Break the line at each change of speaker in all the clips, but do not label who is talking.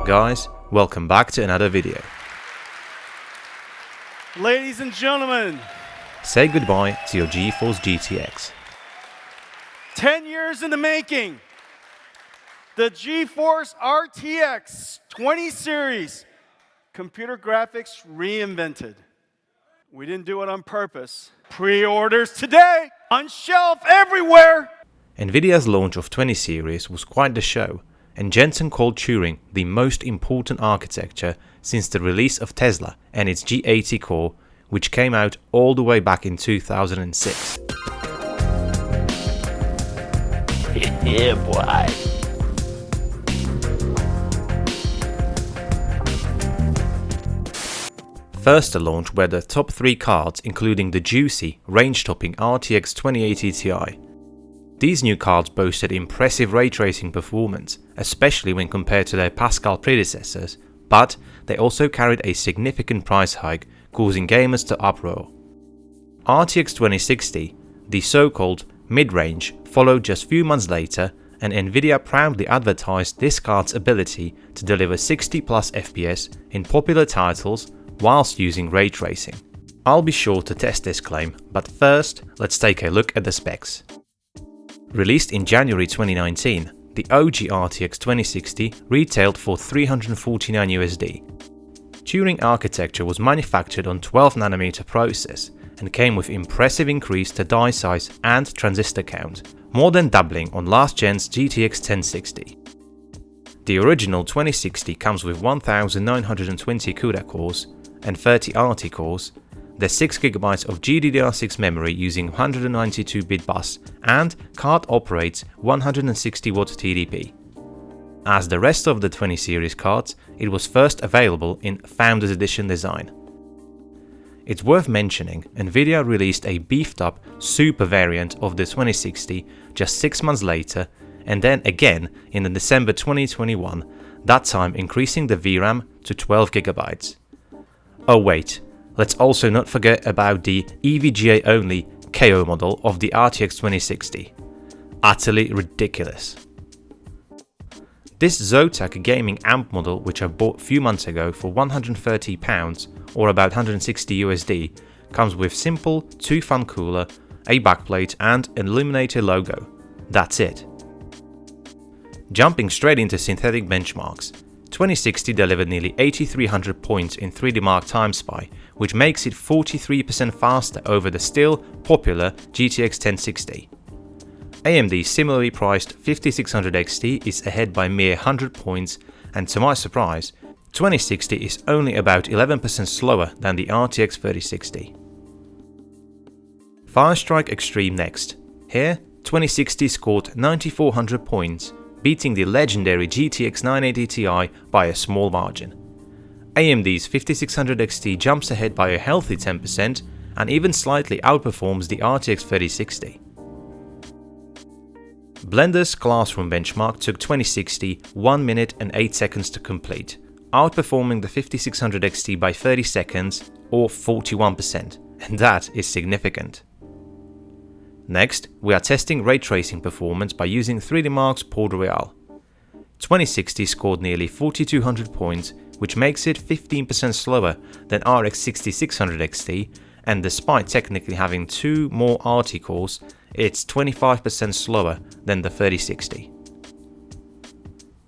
guys, welcome back to another video.
Ladies and gentlemen,
Say goodbye to your GeForce GTX.
10 years in the making. The GeForce RTX 20 series. Computer graphics reinvented. We didn't do it on purpose. Pre-orders today, on shelf everywhere.
Nvidia's launch of 20 series was quite the show, and Jensen called Turing the most important architecture since the release of Tesla and its G80 core, which came out all the way back in 2006.
Yeah, boy.
First to launch were the top 3 cards, including the juicy, range-topping RTX 2080 Ti. These new cards boasted impressive ray tracing performance, especially when compared to their Pascal predecessors, but they also carried a significant price hike, causing gamers to uproar. RTX 2060, the so-called mid-range, followed just few months later, and Nvidia proudly advertised this card's ability to deliver 60+ FPS in popular titles whilst using ray tracing. I'll be sure to test this claim, but first, let's take a look at the specs. Released in January 2019, the OG RTX 2060 retailed for $349 USD. Turing architecture was manufactured on 12nm process and came with impressive increase to die size and transistor count, more than doubling on last gen's GTX 1060. The original 2060 comes with 1920 CUDA cores and 30 RT cores, the 6GB of GDDR6 memory using 192-bit bus, and card operates 160W TDP. As the rest of the 20 series cards, it was first available in Founders Edition design. It's worth mentioning, Nvidia released a beefed up super variant of the 2060 just 6 months later, and then again in December 2021, that time increasing the VRAM to 12GB. Oh wait, let's also not forget about the EVGA only KO model of the RTX 2060. Utterly ridiculous. This Zotac gaming amp model, which I bought a few months ago for £130 or about 160 USD, comes with simple 2-fan cooler, a backplate and an illuminated logo. That's it. Jumping straight into synthetic benchmarks, 2060 delivered nearly 8300 points in 3D Mark Time Spy, which makes it 43% faster over the still popular GTX 1060. AMD's similarly priced 5600 XT is ahead by mere 100 points, and to my surprise, 2060 is only about 11% slower than the RTX 3060. Firestrike Extreme next. Here, 2060 scored 9400 points, beating the legendary GTX 980 Ti by a small margin. AMD's 5600 XT jumps ahead by a healthy 10% and even slightly outperforms the RTX 3060. Blender's Classroom benchmark took 2060 1 minute and 8 seconds to complete, outperforming the 5600 XT by 30 seconds or 41%, and that is significant. Next, we are testing ray tracing performance by using 3D Mark's Port Royal. 2060 scored nearly 4200 points, which makes it 15% slower than RX 6600 XT, and despite technically having 2 more RT cores, it's 25% slower than the 3060.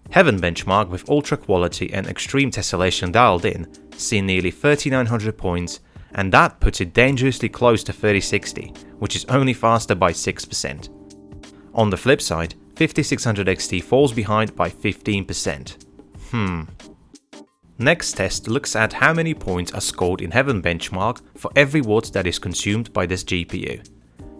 Heaven benchmark with ultra quality and extreme tessellation dialed in see nearly 3900 points, and that puts it dangerously close to 3060, which is only faster by 6%. On the flip side, 5600 XT falls behind by 15%. Next test looks at how many points are scored in Heaven benchmark for every watt that is consumed by this GPU.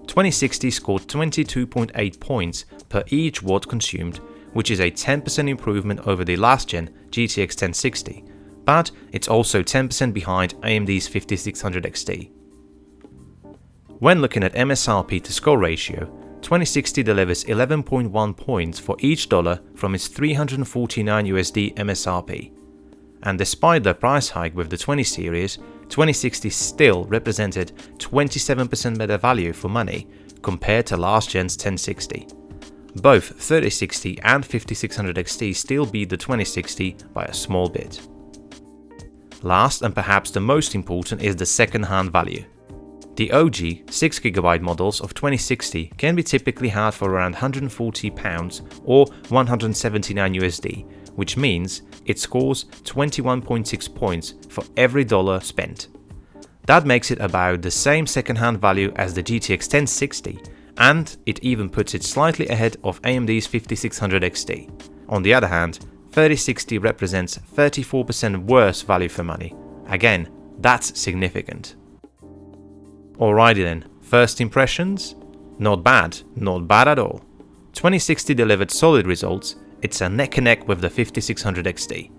2060 scored 22.8 points per each watt consumed, which is a 10% improvement over the last gen GTX 1060, but it's also 10% behind AMD's 5600 XT. When looking at MSRP to score ratio, 2060 delivers 11.1 points for each dollar from its $349 USD MSRP. And despite the price hike with the 20 series, 2060 still represented 27% better value for money compared to last gen's 1060. Both 3060 and 5600 XT still beat the 2060 by a small bit. Last and perhaps the most important is the second-hand value. The OG 6GB models of 2060 can be typically had for around £140 or 179 USD, which means it scores 21.6 points for every dollar spent. That makes it about the same second-hand value as the GTX 1060, and it even puts it slightly ahead of AMD's 5600 XT. On the other hand, 3060 represents 34% worse value for money. Again, that's significant. Alrighty then, first impressions? Not bad at all. 2060 delivered solid results, it's a neck and neck with the 5600 XT.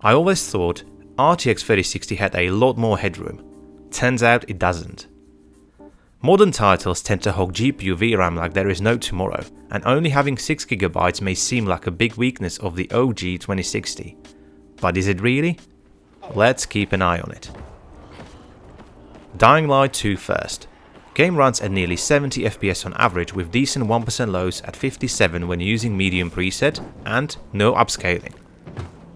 I always thought RTX 3060 had a lot more headroom. Turns out it doesn't. Modern titles tend to hog GPU VRAM like there is no tomorrow, and only having 6GB may seem like a big weakness of the OG 2060. But is it really? Let's keep an eye on it. Dying Light 2 first. Game runs at nearly 70 FPS on average with decent 1% lows at 57 when using medium preset and no upscaling.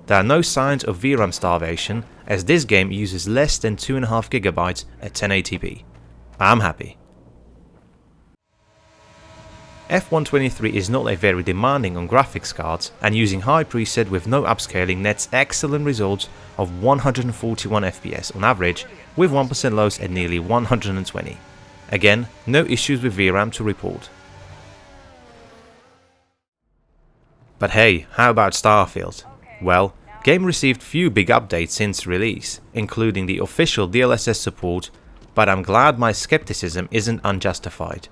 There are no signs of VRAM starvation as this game uses less than 2.5GB at 1080p. I'm happy. F123 is not a very demanding on graphics cards, and using high preset with no upscaling nets excellent results of 141 FPS on average with 1% lows at nearly 120. Again, no issues with VRAM to report. But hey, how about Starfield? Well, game received few big updates since release, including the official DLSS support, but I'm glad my skepticism isn't unjustified.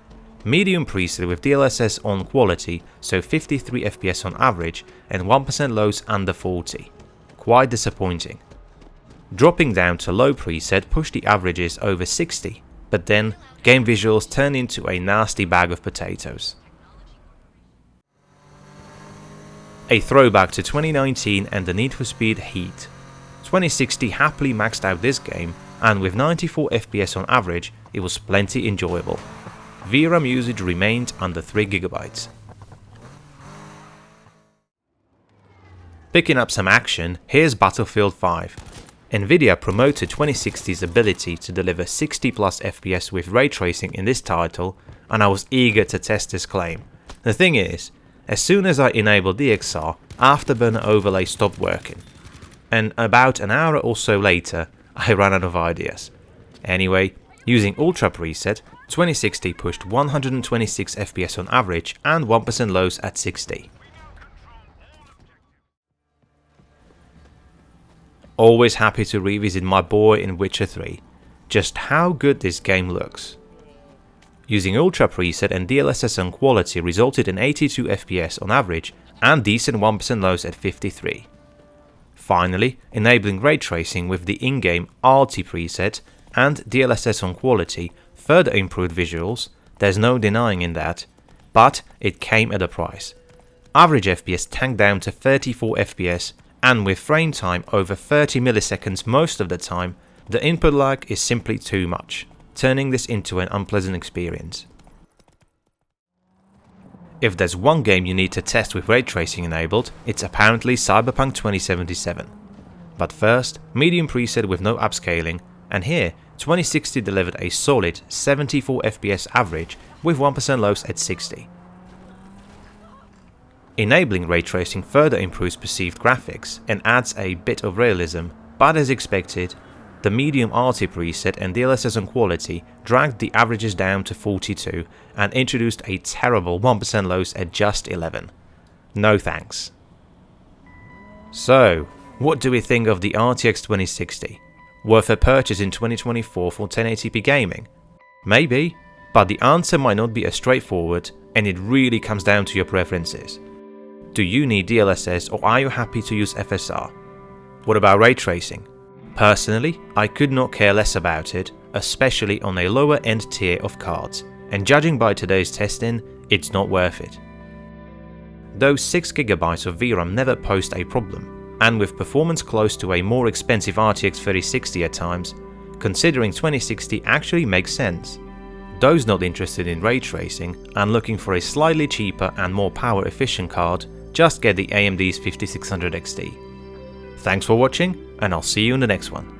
Medium preset with DLSS on quality, so 53 FPS on average and 1% lows under 40. Quite disappointing. Dropping down to low preset pushed the averages over 60, but then game visuals turned into a nasty bag of potatoes. A throwback to 2019 and the Need for Speed Heat. 2060 happily maxed out this game, and with 94 FPS on average, it was plenty enjoyable. VRAM usage remained under 3GB. Picking up some action, here's Battlefield 5. Nvidia promoted 2060's ability to deliver 60+ FPS with ray tracing in this title, and I was eager to test this claim. The thing is, as soon as I enabled DXR, Afterburner overlay stopped working, and about an hour or so later, I ran out of ideas. Anyway, using Ultra preset, 2060 pushed 126 FPS on average and 1% lows at 60. Always happy to revisit my boy in Witcher 3. Just how good this game looks. Using Ultra preset and DLSS on quality resulted in 82 FPS on average and decent 1% lows at 53. Finally, enabling ray tracing with the in-game RT preset and DLSS on quality further improved visuals, there's no denying in that, but it came at a price. Average FPS tanked down to 34 FPS, and with frame time over 30 milliseconds most of the time, the input lag is simply too much, turning this into an unpleasant experience. If there's one game you need to test with ray tracing enabled, it's apparently Cyberpunk 2077. But first, medium preset with no upscaling, and here 2060 delivered a solid 74 FPS average with 1% lows at 60. Enabling ray tracing further improves perceived graphics and adds a bit of realism, but as expected, the medium RT preset and DLSS on quality dragged the averages down to 42 and introduced a terrible 1% lows at just 11. No thanks. So, what do we think of the RTX 2060? Worth a purchase in 2024 for 1080p gaming? Maybe, but the answer might not be as straightforward, and it really comes down to your preferences. Do you need DLSS or are you happy to use FSR? What about ray tracing? Personally, I could not care less about it, especially on a lower end tier of cards, and judging by today's testing, it's not worth it. Those 6GB of VRAM never posed a problem, and with performance close to a more expensive RTX 3060 at times, considering 2060 actually makes sense. Those not interested in ray tracing and looking for a slightly cheaper and more power efficient card, just get the AMD's 5600 XT. Thanks for watching, and I'll see you in the next one.